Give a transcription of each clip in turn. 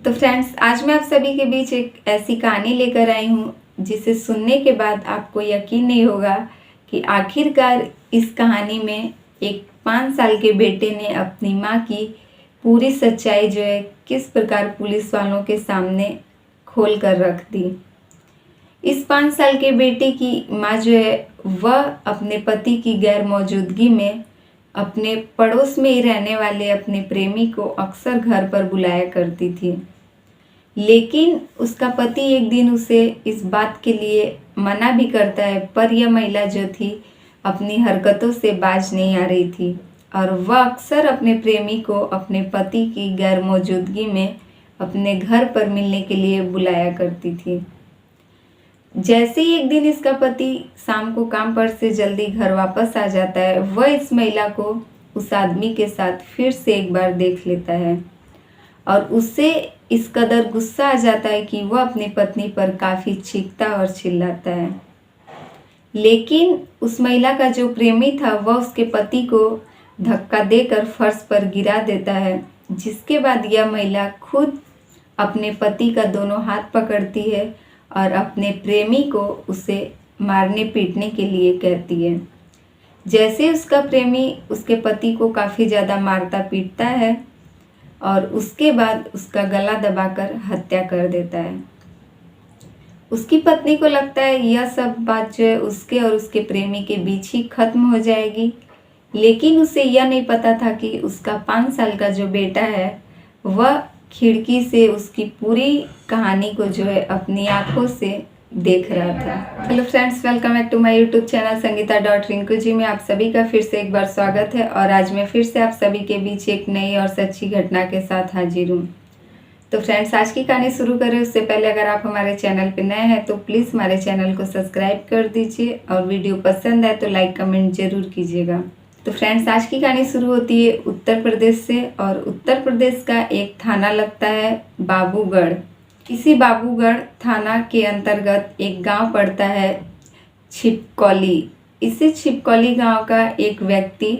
तो फ्रेंड्स, आज मैं आप सभी के बीच एक ऐसी कहानी लेकर आई हूँ जिसे सुनने के बाद आपको यकीन नहीं होगा कि आखिरकार इस कहानी में एक 5 साल के बेटे ने अपनी माँ की पूरी सच्चाई जो है किस प्रकार पुलिस वालों के सामने खोल कर रख दी। इस 5 साल के बेटे की माँ जो है वह अपने पति की गैर मौजूदगी में अपने पड़ोस में ही रहने वाले अपने प्रेमी को अक्सर घर पर बुलाया करती थी। लेकिन उसका पति एक दिन उसे इस बात के लिए मना भी करता है, पर यह महिला जो थी अपनी हरकतों से बाज नहीं आ रही थी और वह अक्सर अपने प्रेमी को अपने पति की गैर मौजूदगी में अपने घर पर मिलने के लिए बुलाया करती थी। जैसे ही एक दिन इसका पति शाम को काम पर से जल्दी घर वापस आ जाता है, वह इस महिला को उस आदमी के साथ फिर से एक बार देख लेता है और उससे इस कदर गुस्सा आ जाता है कि वह अपनी पत्नी पर काफ़ी चीखता और चिल्लाता है। लेकिन उस महिला का जो प्रेमी था वह उसके पति को धक्का देकर फर्श पर गिरा देता है, जिसके बाद यह महिला खुद अपने पति का दोनों हाथ पकड़ती है और अपने प्रेमी को उसे मारने पीटने के लिए कहती है। जैसे उसका प्रेमी उसके पति को काफ़ी ज़्यादा मारता पीटता है और उसके बाद उसका गला दबाकर हत्या कर देता है। उसकी पत्नी को लगता है यह सब बात जो है उसके और उसके प्रेमी के बीच ही खत्म हो जाएगी, लेकिन उसे यह नहीं पता था कि उसका 5 साल का जो बेटा है वह खिड़की से उसकी पूरी कहानी को जो है अपनी आंखों से देख रहा था। Hello friends, welcome back to my YouTube channel Sangeeta dot Rinku ji में आप सभी का फिर से एक बार स्वागत है और आज मैं फिर से आप सभी के बीच एक नई और सच्ची घटना के साथ हाजिर हूँ। तो फ्रेंड्स, आज की कहानी शुरू करें उससे पहले अगर आप हमारे चैनल पर नए हैं तो प्लीज़ हमारे चैनल को सब्सक्राइब कर दीजिए और वीडियो पसंद है तो लाइक कमेंट जरूर कीजिएगा। तो फ्रेंड्स, आज की कहानी शुरू होती है उत्तर प्रदेश से और उत्तर प्रदेश का एक थाना लगता है बाबूगढ़। इसी बाबूगढ़ थाना के अंतर्गत एक गांव पड़ता है छिपकौली। इसी छिपकौली गांव का एक व्यक्ति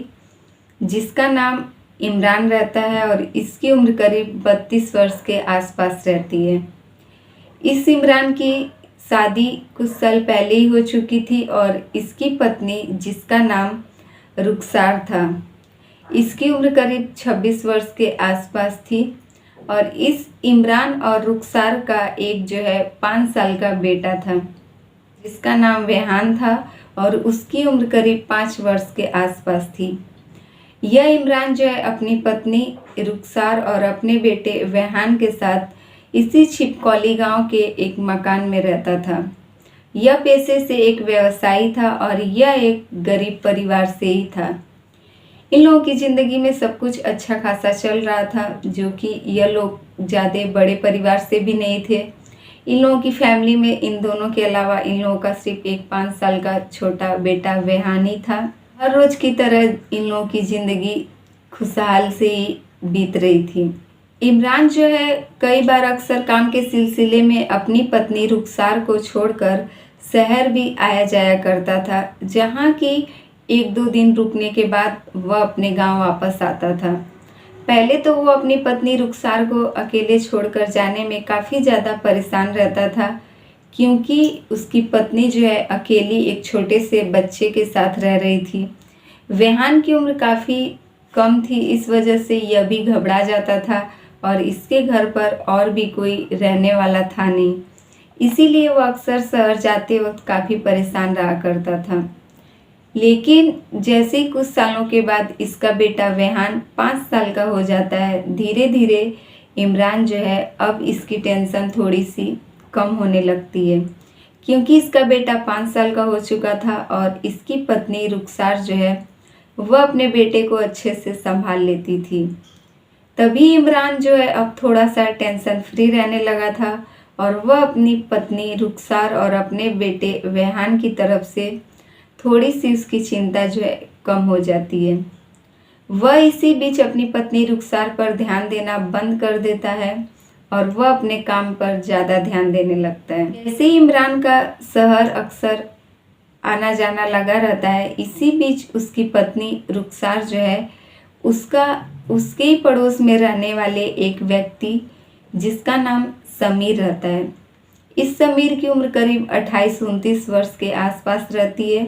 जिसका नाम इमरान रहता है और इसकी उम्र करीब 32 वर्ष के आसपास रहती है। इस इमरान की शादी कुछ साल पहले ही हो चुकी थी और इसकी पत्नी जिसका नाम रुखसार था, इसकी उम्र करीब 26 वर्ष के आसपास थी और इस इमरान और रुखसार का एक जो है 5 साल का बेटा था जिसका नाम वेहान था और उसकी उम्र करीब 5 वर्ष के आसपास थी। यह इमरान जो है अपनी पत्नी रुखसार और अपने बेटे वेहान के साथ इसी छिपकौली गांव के एक मकान में रहता था। यह पेशे से एक व्यवसायी था और यह एक गरीब परिवार से ही था। इन लोगों की ज़िंदगी में सब कुछ अच्छा खासा चल रहा था, जो कि यह लोग ज़्यादा बड़े परिवार से भी नहीं थे। इन लोगों की फैमिली में इन दोनों के अलावा इन लोगों का सिर्फ एक 5 साल का छोटा बेटा वेहान ही था। हर रोज़ की तरह इन लोगों की ज़िंदगी खुशहाल से ही बीत रही थी। इमरान जो है कई बार अक्सर काम के सिलसिले में अपनी पत्नी रुखसार को छोड़कर शहर भी आया जाया करता था, जहाँ की 1-2 दिन रुकने के बाद वह अपने गांव वापस आता था। पहले तो वो अपनी पत्नी रुखसार को अकेले छोड़कर जाने में काफ़ी ज़्यादा परेशान रहता था, क्योंकि उसकी पत्नी जो है अकेली एक छोटे से बच्चे के साथ रह रही थी। वेहान की उम्र काफ़ी कम थी, इस वजह से यह भी घबरा जाता था और इसके घर पर और भी कोई रहने वाला था नहीं, इसीलिए वो अक्सर शहर जाते वक्त काफ़ी परेशान रहा करता था। लेकिन जैसे ही कुछ सालों के बाद इसका बेटा वेहान 5 साल का हो जाता है, धीरे धीरे इमरान जो है अब इसकी टेंशन थोड़ी सी कम होने लगती है, क्योंकि इसका बेटा 5 साल का हो चुका था और इसकी पत्नी रुखसार जो है वह अपने बेटे को अच्छे से संभाल लेती थी। तभी इमरान जो है अब थोड़ा सा टेंशन फ्री रहने लगा था और वह अपनी पत्नी रुखसार और अपने बेटे वेहान की तरफ से थोड़ी सी उसकी चिंता जो है कम हो जाती है। वह इसी बीच अपनी पत्नी रुखसार पर ध्यान देना बंद कर देता है और वह अपने काम पर ज़्यादा ध्यान देने लगता है। जैसे ही इमरान का शहर अक्सर आना जाना लगा रहता है, इसी बीच उसकी पत्नी रुखसार जो है उसके ही पड़ोस में रहने वाले एक व्यक्ति जिसका नाम समीर रहता है। इस समीर की उम्र करीब 28-29 वर्ष के आसपास रहती है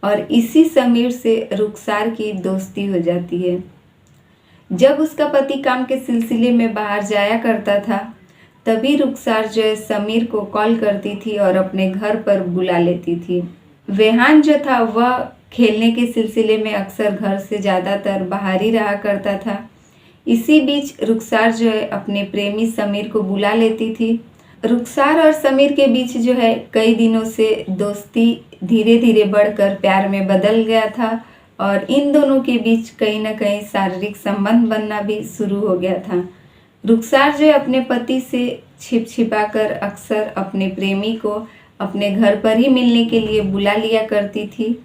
और इसी समीर से रुखसार की दोस्ती हो जाती है। जब उसका पति काम के सिलसिले में बाहर जाया करता था, तभी रुखसार जो है समीर को कॉल करती थी और अपने घर पर बुला लेती थी। रेहान जो था वह खेलने के सिलसिले में अक्सर घर से ज़्यादातर बाहर ही रहा करता था। इसी बीच रुखसार जो है अपने प्रेमी समीर को बुला लेती थी। रुखसार और समीर के बीच जो है कई दिनों से दोस्ती धीरे धीरे बढ़कर प्यार में बदल गया था और इन दोनों के बीच कहीं ना कहीं शारीरिक संबंध बनना भी शुरू हो गया था। रुखसार जो है अपने पति से छिपा कर अक्सर अपने प्रेमी को अपने घर पर ही मिलने के लिए बुला लिया करती थी,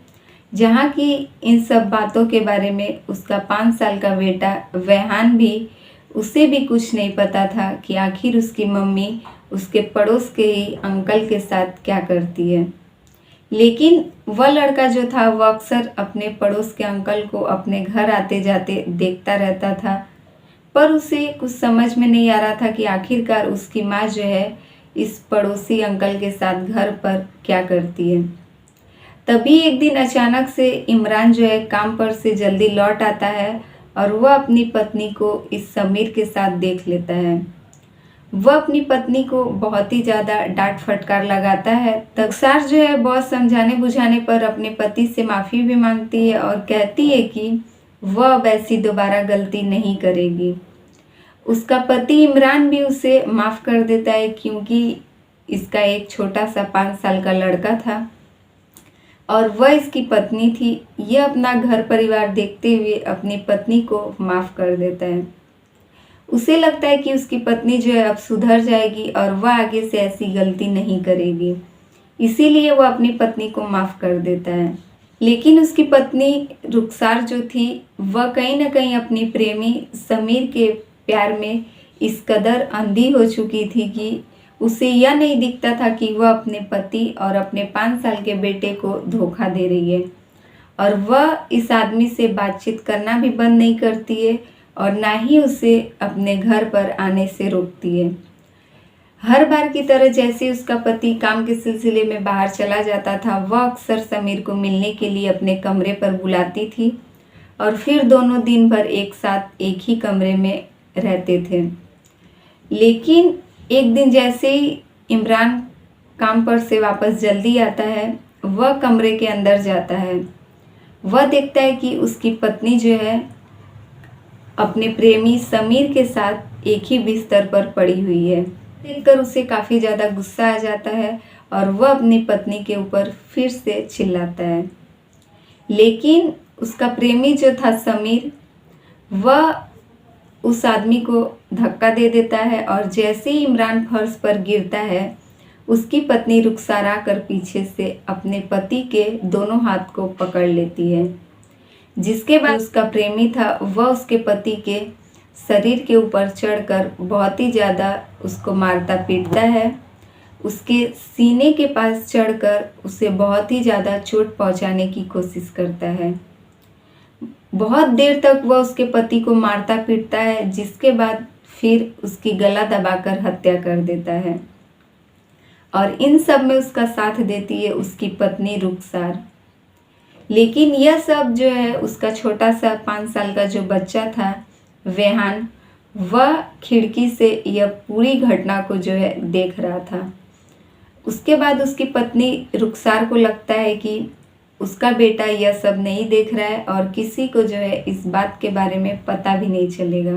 जहाँ की इन सब बातों के बारे में उसका 5 साल का बेटा रेहान भी उसे भी कुछ नहीं पता था कि आखिर उसकी मम्मी उसके पड़ोस के ही अंकल के साथ क्या करती है। लेकिन वह लड़का जो था वह अक्सर अपने पड़ोस के अंकल को अपने घर आते जाते देखता रहता था, पर उसे कुछ समझ में नहीं आ रहा था कि आखिरकार उसकी माँ जो है इस पड़ोसी अंकल के साथ घर पर क्या करती है। तभी एक दिन अचानक से इमरान जो है काम पर से जल्दी लौट आता है और वह अपनी पत्नी को इस समीर के साथ देख लेता है। वह अपनी पत्नी को बहुत ही ज़्यादा डांट फटकार लगाता है। रुखसार जो है बहुत समझाने बुझाने पर अपने पति से माफ़ी भी मांगती है और कहती है कि वह अब ऐसी दोबारा गलती नहीं करेगी। उसका पति इमरान भी उसे माफ़ कर देता है, क्योंकि इसका एक छोटा सा 5 साल का लड़का था और वह इसकी पत्नी थी। यह अपना घर परिवार देखते हुए अपनी पत्नी को माफ़ कर देता है। उसे लगता है कि उसकी पत्नी जो है अब सुधर जाएगी और वह आगे से ऐसी गलती नहीं करेगी, इसीलिए वह अपनी पत्नी को माफ़ कर देता है। लेकिन उसकी पत्नी रुखसार जो थी वह कहीं ना कहीं अपनी प्रेमी समीर के प्यार में इस कदर अंधी हो चुकी थी कि उसे यह नहीं दिखता था कि वह अपने पति और अपने 5 साल के बेटे को धोखा दे रही है, और वह इस आदमी से बातचीत करना भी बंद नहीं करती है और ना ही उसे अपने घर पर आने से रोकती है। हर बार की तरह जैसे उसका पति काम के सिलसिले में बाहर चला जाता था, वह अक्सर समीर को मिलने के लिए अपने कमरे पर बुलाती थी और फिर दोनों दिन भर एक साथ एक ही कमरे में रहते थे। लेकिन एक दिन जैसे ही इमरान काम पर से वापस जल्दी आता है, वह कमरे के अंदर जाता है। वह देखता है कि उसकी पत्नी जो है अपने प्रेमी समीर के साथ एक ही बिस्तर पर पड़ी हुई है। देखकर उसे काफ़ी ज़्यादा गुस्सा आ जाता है और वह अपनी पत्नी के ऊपर फिर से चिल्लाता है। लेकिन उसका प्रेमी जो था समीर, वह उस आदमी को धक्का दे देता है और जैसे ही इमरान फर्श पर गिरता है, उसकी पत्नी रुखसार आकर पीछे से अपने पति के दोनों हाथ को पकड़ लेती है। जिसके बाद उसका प्रेमी था वह उसके पति के शरीर के ऊपर चढ़कर बहुत ही ज़्यादा उसको मारता पीटता है। उसके सीने के पास चढ़कर उसे बहुत ही ज़्यादा चोट पहुंचाने की कोशिश करता है। बहुत देर तक वह उसके पति को मारता पीटता है, जिसके बाद फिर उसकी गला दबाकर हत्या कर देता है। और इन सब में उसका साथ देती है उसकी पत्नी रुखसार। लेकिन यह सब जो है उसका छोटा सा 5 साल का जो बच्चा था रेहान, वह खिड़की से यह पूरी घटना को जो है देख रहा था। उसके बाद उसकी पत्नी रुखसार को लगता है कि उसका बेटा यह सब नहीं देख रहा है और किसी को जो है इस बात के बारे में पता भी नहीं चलेगा।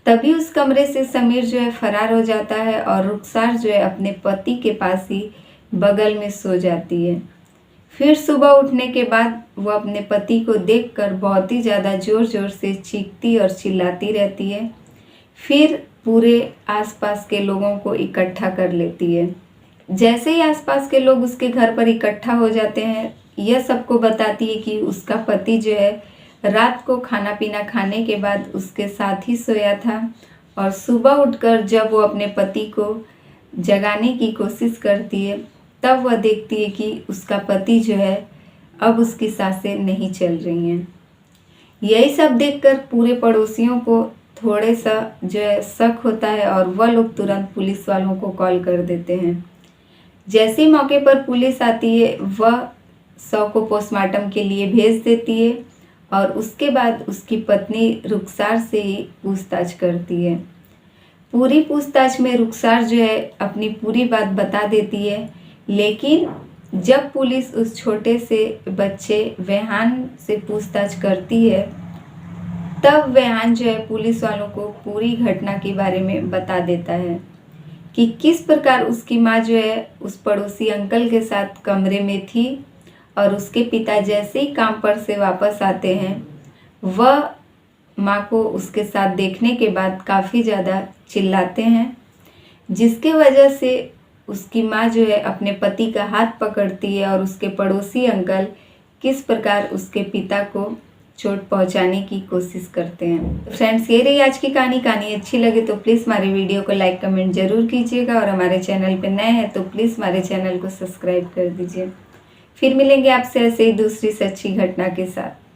तभी उस कमरे से समीर जो है फरार हो जाता है और रुखसार जो है अपने पति के पास ही बगल में सो जाती है। फिर सुबह उठने के बाद वह अपने पति को देखकर बहुत ही ज़्यादा ज़ोर ज़ोर से चीखती और चिल्लाती रहती है। फिर पूरे आसपास के लोगों को इकट्ठा कर लेती है। जैसे ही आसपास के लोग उसके घर पर इकट्ठा हो जाते हैं, यह सबको बताती है कि उसका पति जो है रात को खाना पीना खाने के बाद उसके साथ ही सोया था और सुबह उठकर जब वो अपने पति को जगाने की कोशिश करती है, तब वह देखती है कि उसका पति जो है अब उसकी सांसें नहीं चल रही हैं। यही सब देखकर पूरे पड़ोसियों को थोड़े सा जो है शक होता है और वह लोग तुरंत पुलिस वालों को कॉल कर देते हैं। जैसे ही मौके पर पुलिस आती है वह शव को पोस्टमार्टम के लिए भेज देती है और उसके बाद उसकी पत्नी रुखसार से ही पूछताछ करती है। पूरी पूछताछ में रुखसार जो है अपनी पूरी बात बता देती है, लेकिन जब पुलिस उस छोटे से बच्चे वेहान से पूछताछ करती है तब वेहान जो है पुलिस वालों को पूरी घटना के बारे में बता देता है कि किस प्रकार उसकी माँ जो है उस पड़ोसी अंकल के साथ कमरे में थी और उसके पिता जैसे ही काम पर से वापस आते हैं वह माँ को उसके साथ देखने के बाद काफ़ी ज़्यादा चिल्लाते हैं, जिसके वजह से उसकी माँ जो है अपने पति का हाथ पकड़ती है और उसके पड़ोसी अंकल किस प्रकार उसके पिता को चोट पहुंचाने की कोशिश करते हैं। फ्रेंड्स, ये रही आज की कहानी अच्छी लगे तो प्लीज़ हमारे वीडियो को लाइक कमेंट जरूर कीजिएगा और हमारे चैनल पर नए हैं तो प्लीज़ हमारे चैनल को सब्सक्राइब कर दीजिए। फिर मिलेंगे आपसे ऐसे ही दूसरी सच्ची घटना के साथ।